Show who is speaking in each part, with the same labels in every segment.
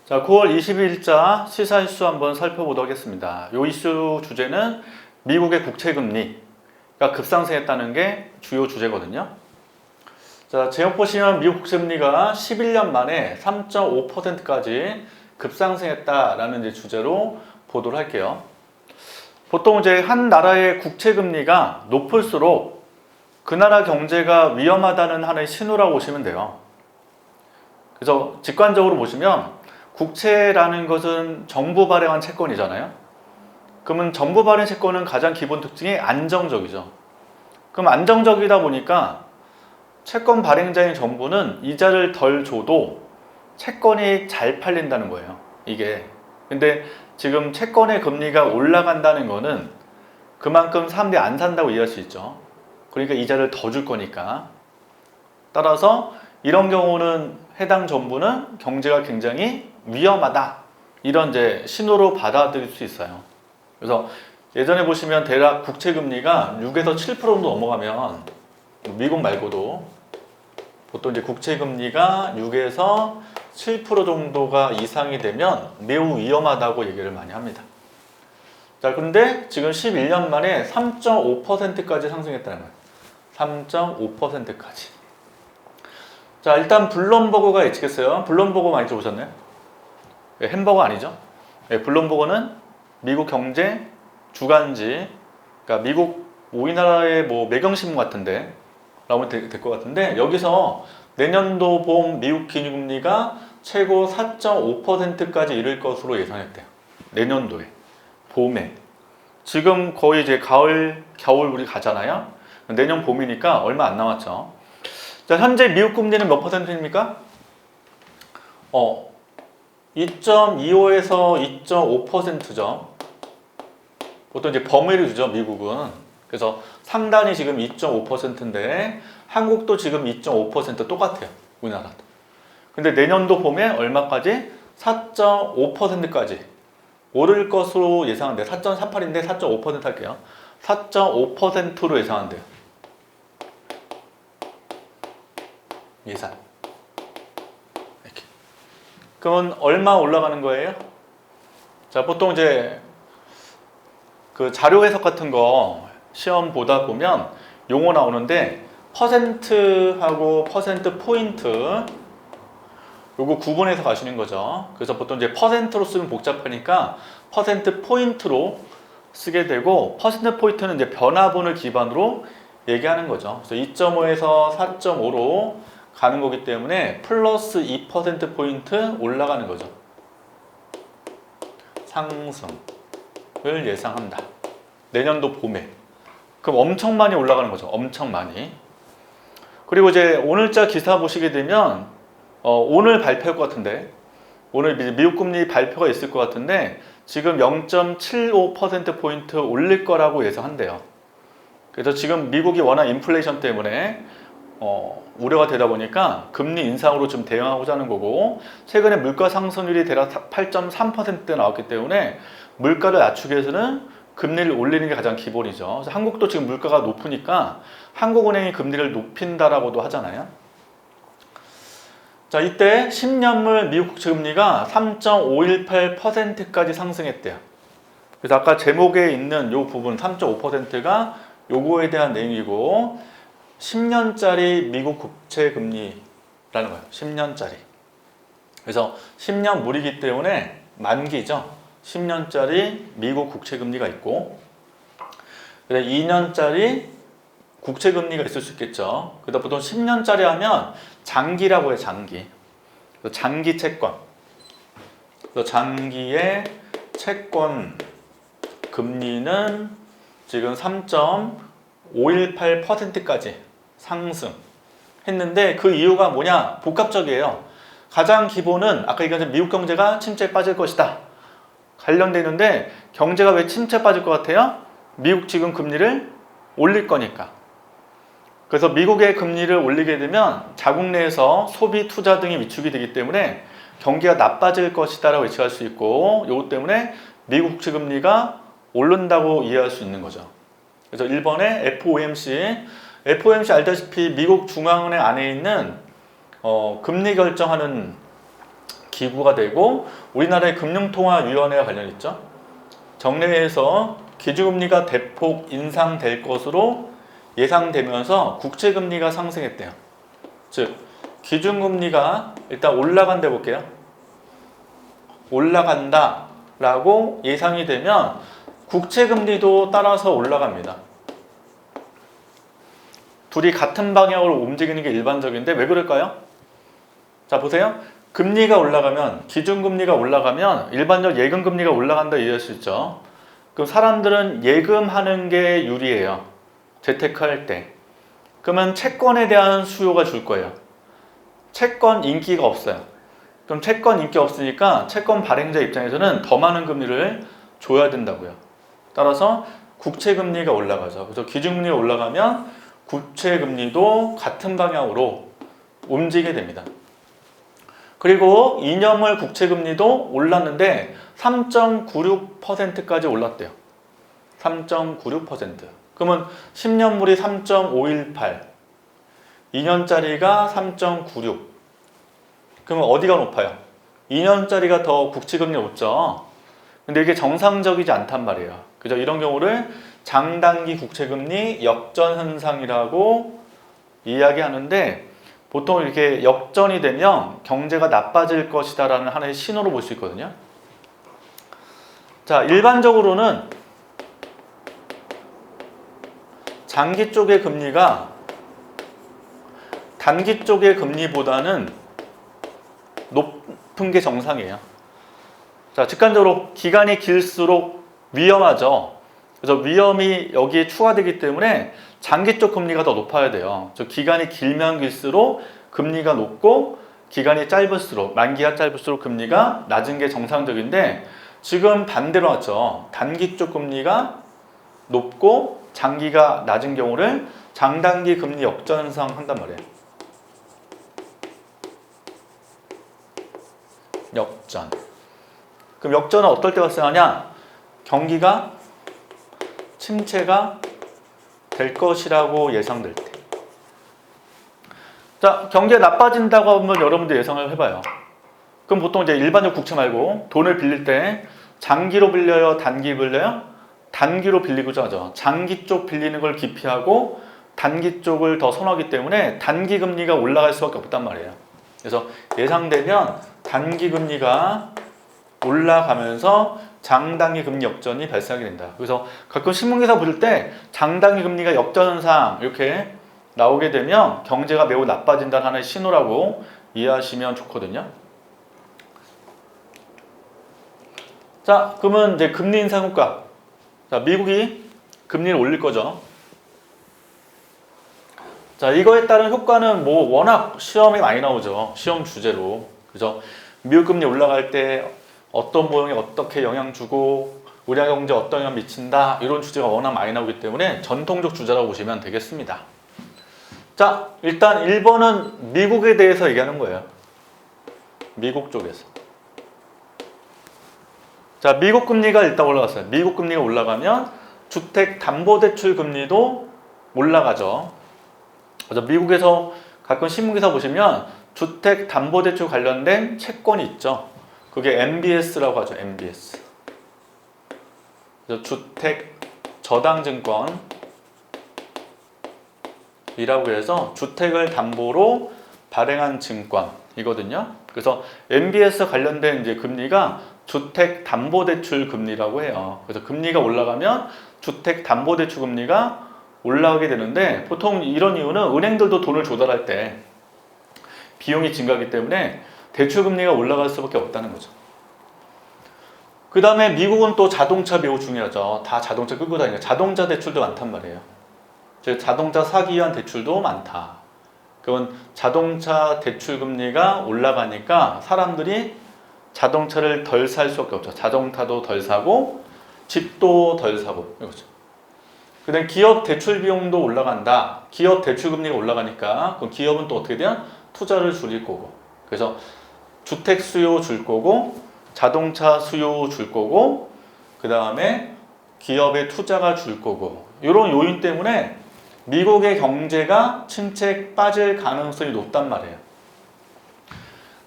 Speaker 1: 자, 9월 20일자 시사 이슈 한번 살펴보도록 하겠습니다. 이 이슈 주제는 미국의 국채금리가 급상승했다는 게 주요 주제거든요. 자, 제목 보시면 미국 국채금리가 11년 만에 3.5%까지 급상승했다라는 이제 주제로 보도를 할게요. 보통 이제 한 나라의 국채금리가 높을수록 그 나라 경제가 위험하다는 하나의 신호라고 보시면 돼요. 그래서 직관적으로 보시면 국채라는 것은 정부 발행한 채권이잖아요. 그러면 정부 발행 채권은 가장 기본 특징이 안정적이죠. 그럼 안정적이다 보니까 채권 발행자인 정부는 이자를 덜 줘도 채권이 잘 팔린다는 거예요. 이게. 근데 지금 채권의 금리가 올라간다는 거는 그만큼 사람들이 안 산다고 이해할 수 있죠. 그러니까 이자를 더 줄 거니까. 따라서 이런 경우는 해당 정부는 경제가 굉장히 위험하다, 이런 이제 신호로 받아들일 수 있어요. 그래서 예전에 보시면 대략 국채 금리가 6에서 7% 정도 넘어가면, 미국 말고도 보통 이제 국채 금리가 6에서 7% 정도가 이상이 되면 매우 위험하다고 얘기를 많이 합니다. 자, 근데 지금 11년 만에 3.5%까지 상승했다는 거예요. 3.5%까지. 자, 일단 블룸버그가 예측했어요. 블룸버그 많이 들어보셨나요? 햄버거 아니죠? 블룸버그는 미국 경제 주간지, 그러니까 미국 우리나라의 뭐 매경신문 같은데 라고 하면 될 것 같은데, 여기서 내년도 봄 미국 기준금리가 최고 4.5%까지 이를 것으로 예상했대요. 내년도에, 봄에. 지금 거의 이제 가을, 겨울 우리 가잖아요. 내년 봄이니까 얼마 안 남았죠. 자, 현재 미국 금리는 몇 퍼센트입니까? 2.25에서 2.5%죠. 보통 이제 범위를 주죠, 미국은. 그래서 상단이 지금 2.5%인데 한국도 지금 2.5% 똑같아요, 우리나라도. 근데 내년도 봄에 얼마까지? 4.5%까지 오를 것으로 예상한대요. 4.48인데 4.5% 할게요. 4.5%로 예상한대요. 예상. 이렇게. 그러면 얼마 올라가는 거예요? 자, 보통 이제 그 자료 해석 같은 거 시험 보다 보면 용어 나오는데, 퍼센트하고 퍼센트 포인트 요거 구분해서 가시는 거죠. 그래서 보통 이제 퍼센트로 쓰면 복잡하니까 퍼센트 포인트로 쓰게 되고, 퍼센트 포인트는 이제 변화분을 기반으로 얘기하는 거죠. 그래서 2.5에서 4.5로 가는 거기 때문에 플러스 2% 포인트 올라가는 거죠. 상승을 예상한다. 내년도 봄에. 그럼 엄청 많이 올라가는 거죠. 엄청 많이. 그리고 이제 오늘자 기사 보시게 되면 오늘 발표할 것 같은데, 오늘 미국 금리 발표가 있을 것 같은데 지금 0.75% 포인트 올릴 거라고 예상한대요. 그래서 지금 미국이 워낙 인플레이션 때문에 우려가 되다 보니까 금리 인상으로 좀 대응하고자 하는 거고, 최근에 물가 상승률이 대략 8.3% 나왔기 때문에 물가를 낮추기 위해서는 금리를 올리는 게 가장 기본이죠. 그래서 한국도 지금 물가가 높으니까 한국은행이 금리를 높인다라고도 하잖아요. 자, 이때 10년물 미국 국채금리가 3.518%까지 상승했대요. 그래서 아까 제목에 있는 이 부분 3.5%가 요거에 대한 내용이고, 10년짜리 미국 국채금리라는 거예요. 10년짜리. 그래서 10년 물이기 때문에 만기죠. 10년짜리 미국 국채금리가 있고, 2년짜리 국채금리가 있을 수 있겠죠. 그래서 보통 10년짜리 하면 장기라고 해요. 장기. 장기 채권. 장기의 채권 금리는 지금 3.518%까지 상승했는데, 그 이유가 뭐냐? 복합적이에요. 가장 기본은 아까 얘기한 미국 경제가 침체에 빠질 것이다 관련돼 있는데, 경제가 왜 침체에 빠질 것 같아요? 미국 지금 금리를 올릴 거니까. 그래서 미국의 금리를 올리게 되면 자국 내에서 소비, 투자 등이 위축이 되기 때문에 경기가 나빠질 것이다 라고 예측할 수 있고, 이것 때문에 미국 국채 금리가 오른다고 이해할 수 있는 거죠. 그래서 1번에 FOMC 알다시피 미국 중앙은행 안에 있는 금리 결정하는 기구가 되고 우리나라의 금융통화위원회와 관련 있죠. 정례회에서 기준금리가 대폭 인상될 것으로 예상되면서 국채금리가 상승했대요. 즉 기준금리가 일단 올라간다 볼게요. 올라간다 라고 예상이 되면 국채금리도 따라서 올라갑니다. 둘이 같은 방향으로 움직이는 게 일반적인데 왜 그럴까요? 자 보세요. 금리가 올라가면 기준금리가 올라가면 일반적 예금금리가 올라간다 이해할 수 있죠. 그럼 사람들은 예금하는 게 유리해요. 재테크할 때. 그러면 채권에 대한 수요가 줄 거예요. 채권 인기가 없어요. 그럼 채권 인기 없으니까 채권 발행자 입장에서는 더 많은 금리를 줘야 된다고요. 따라서 국채금리가 올라가죠. 그래서 기준금리가 올라가면 국채금리도 같은 방향으로 움직이게 됩니다. 그리고 2년물 국채금리도 올랐는데 3.96%까지 올랐대요. 3.96%. 그러면 10년물이 3.518, 2년짜리가 3.96. 그러면 어디가 높아요? 2년짜리가 더 국채금리가 높죠. 근데 이게 정상적이지 않단 말이에요. 그죠? 이런 경우를 장단기 국채금리 역전현상이라고 이야기하는데 보통 이렇게 역전이 되면 경제가 나빠질 것이다 라는 하나의 신호로 볼 수 있거든요. 자, 일반적으로는 장기 쪽의 금리가 단기 쪽의 금리보다는 높은 게 정상이에요. 자, 직관적으로 기간이 길수록 위험하죠. 그래서 위험이 여기에 추가되기 때문에 장기 쪽 금리가 더 높아야 돼요. 즉 기간이 길면 길수록 금리가 높고 기간이 짧을수록 만기가 짧을수록 금리가 낮은 게 정상적인데 지금 반대로 왔죠. 단기 쪽 금리가 높고 장기가 낮은 경우를 장단기 금리 역전상 한단 말이에요. 역전. 그럼 역전은 어떨 때 발생하냐? 경기가 침체가 될 것이라고 예상될 때. 자, 경기가 나빠진다고 하면 여러분들 예상을 해봐요. 그럼 보통 이제 일반적 국채 말고 돈을 빌릴 때 장기로 빌려요? 단기 빌려요? 단기로 빌리고자 하죠. 장기 쪽 빌리는 걸 기피하고 단기 쪽을 더 선호하기 때문에 단기 금리가 올라갈 수밖에 없단 말이에요. 그래서 예상되면 단기 금리가 올라가면서 장단기 금리 역전이 발생하게 된다. 그래서 가끔 신문기사 보실 때 장단기 금리가 역전현상 이렇게 나오게 되면 경제가 매우 나빠진다는 하나의 신호라고 이해하시면 좋거든요. 자, 그러면 이제 금리 인상 효과. 자, 미국이 금리를 올릴 거죠. 자, 이거에 따른 효과는 뭐 워낙 시험에 많이 나오죠. 시험 주제로. 그죠? 미국 금리 올라갈 때 어떤 모형에 어떻게 영향 주고 우리나라 경제에 어떤 영향 미친다 이런 주제가 워낙 많이 나오기 때문에 전통적 주제라고 보시면 되겠습니다. 자, 일단 1번은 미국에 대해서 얘기하는 거예요. 미국 쪽에서. 자, 미국 금리가 일단 올라갔어요. 미국 금리가 올라가면 주택담보대출 금리도 올라가죠. 그래서 미국에서 가끔 신문기사 보시면 주택담보대출 관련된 채권이 있죠. 그게 MBS라고 하죠. MBS. 그래서 주택저당증권이라고 해서 주택을 담보로 발행한 증권이거든요. 그래서 MBS 관련된 이제 금리가 주택담보대출 금리라고 해요. 그래서 금리가 올라가면 주택담보대출 금리가 올라가게 되는데 보통 이런 이유는 은행들도 돈을 조달할 때 비용이 증가하기 때문에 대출금리가 올라갈 수밖에 없다는 거죠. 그 다음에 미국은 또 자동차 매우 중요하죠. 다 자동차 끌고 다니니까 자동차 대출도 많단 말이에요. 즉 자동차 사기 위한 대출도 많다. 그건 자동차 대출금리가 올라가니까 사람들이 자동차를 덜 살 수밖에 없죠. 자동차도 덜 사고 집도 덜 사고 이거죠. 그 다음에 기업 대출 비용도 올라간다. 기업 대출금리가 올라가니까 그럼 기업은 또 어떻게 돼요? 투자를 줄일 거고. 그래서 주택 수요 줄 거고 자동차 수요 줄 거고 그 다음에 기업의 투자가 줄 거고 이런 요인 때문에 미국의 경제가 침체에 빠질 가능성이 높단 말이에요.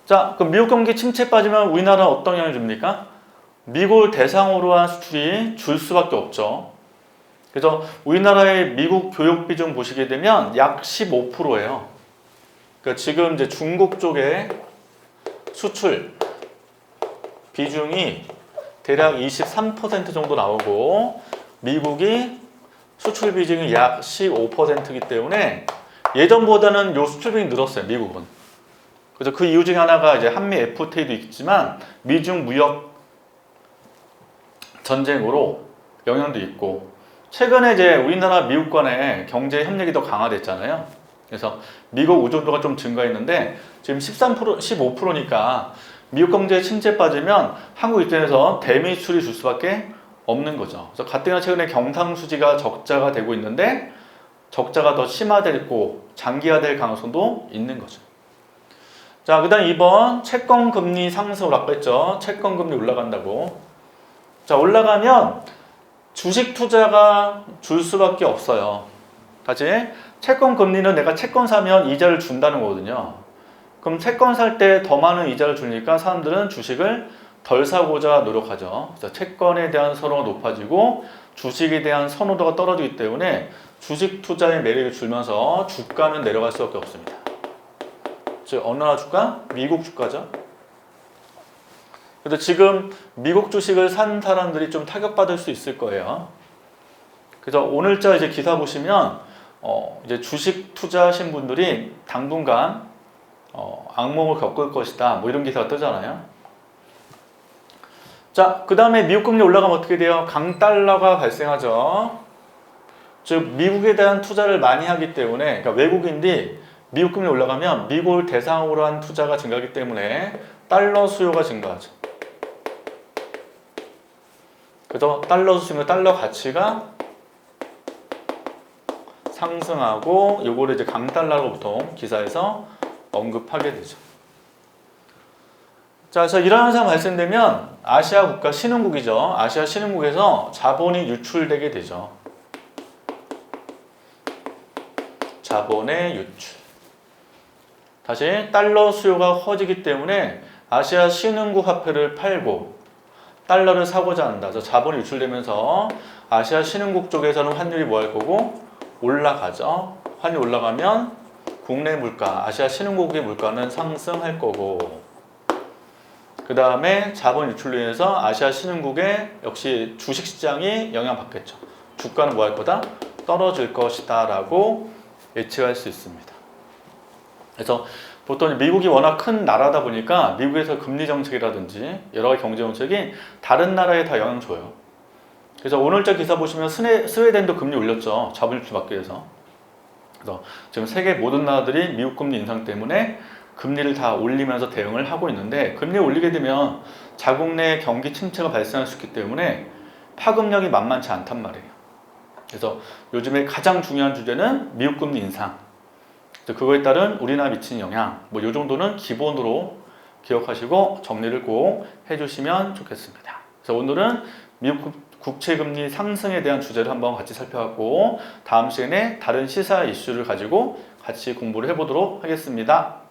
Speaker 1: 자, 그럼 미국 경기 침체 빠지면 우리나라는 어떤 영향을 줍니까? 미국을 대상으로 한 수출이 줄 수밖에 없죠. 그래서 우리나라의 미국 교육 비중 보시게 되면 약 15%예요. 그러니까 지금 이제 중국 쪽에 수출 비중이 대략 23% 정도 나오고 미국이 수출 비중이 약 15%이기 때문에 예전보다는 요 수출 비중이 늘었어요, 미국은. 그래서 그 이유 중에 하나가 이제 한미 FTA도 있지만 미중 무역 전쟁으로 영향도 있고 최근에 이제 우리나라 미국 간의 경제 협력이 더 강화됐잖아요. 그래서 미국 의존도가 좀 증가했는데 지금 13%, 15%니까 미국 경제 침체 빠지면 한국 입장에서 대미 수출이 줄 수밖에 없는 거죠. 그래서 가뜩이나 최근에 경상수지가 적자가 되고 있는데 적자가 더 심화되고 장기화될 가능성도 있는 거죠. 자, 그 다음 2번 채권 금리 상승으로 아까 했죠. 채권 금리 올라간다고. 자, 올라가면 주식 투자가 줄 수밖에 없어요. 다시 채권 금리는 내가 채권 사면 이자를 준다는 거거든요. 그럼 채권 살 때 더 많은 이자를 주니까 사람들은 주식을 덜 사고자 노력하죠. 그래서 채권에 대한 선호가 높아지고 주식에 대한 선호도가 떨어지기 때문에 주식 투자의 매력이 줄면서 주가는 내려갈 수밖에 없습니다. 즉 어느 나라 주가? 미국 주가죠. 그래서 지금 미국 주식을 산 사람들이 좀 타격받을 수 있을 거예요. 그래서 오늘자 이제 기사 보시면 이제 주식 투자하신 분들이 당분간 악몽을 겪을 것이다. 뭐 이런 기사가 뜨잖아요. 자, 그 다음에 미국 금리 올라가면 어떻게 돼요? 강달러가 발생하죠. 즉 미국에 대한 투자를 많이 하기 때문에 그러니까 외국인들이 미국 금리 올라가면 미국을 대상으로 한 투자가 증가하기 때문에 달러 수요가 증가하죠. 그래서 달러 수요, 달러 가치가 상승하고 요거를 이제 강달러로 보통 기사에서 언급하게 되죠. 자, 그래서 이런 현상 발생되면 아시아 국가 신흥국이죠. 아시아 신흥국에서 자본이 유출되게 되죠. 자본의 유출. 다시 달러 수요가 커지기 때문에 아시아 신흥국 화폐를 팔고 달러를 사고자 한다. 그래서 자본이 유출되면서 아시아 신흥국 쪽에서는 환율이 뭐 할 거고? 올라가죠. 환율이 올라가면 국내 물가, 아시아 신흥국의 물가는 상승할 거고 그 다음에 자본 유출로 인해서 아시아 신흥국의 역시 주식시장이 영향받겠죠. 주가는 뭐 할 거다? 떨어질 것이다 라고 예측할 수 있습니다. 그래서 보통 미국이 워낙 큰 나라다 보니까 미국에서 금리 정책이라든지 여러 가지 경제 정책이 다른 나라에 다 영향 줘요. 그래서 오늘자 기사 보시면 스웨덴도 금리 올렸죠. 자본 유출 막기 위해서. 그래서 지금 세계 모든 나라들이 미국 금리 인상 때문에 금리를 다 올리면서 대응을 하고 있는데 금리 올리게 되면 자국 내 경기 침체가 발생할 수 있기 때문에 파급력이 만만치 않단 말이에요. 그래서 요즘에 가장 중요한 주제는 미국 금리 인상. 그거에 따른 우리나라 미치는 영향, 뭐 이 정도는 기본으로 기억하시고 정리를 꼭 해주시면 좋겠습니다. 그래서 오늘은 미국 국채금리 상승에 대한 주제를 한번 같이 살펴봤고 다음 시간에 다른 시사 이슈를 가지고 같이 공부를 해보도록 하겠습니다.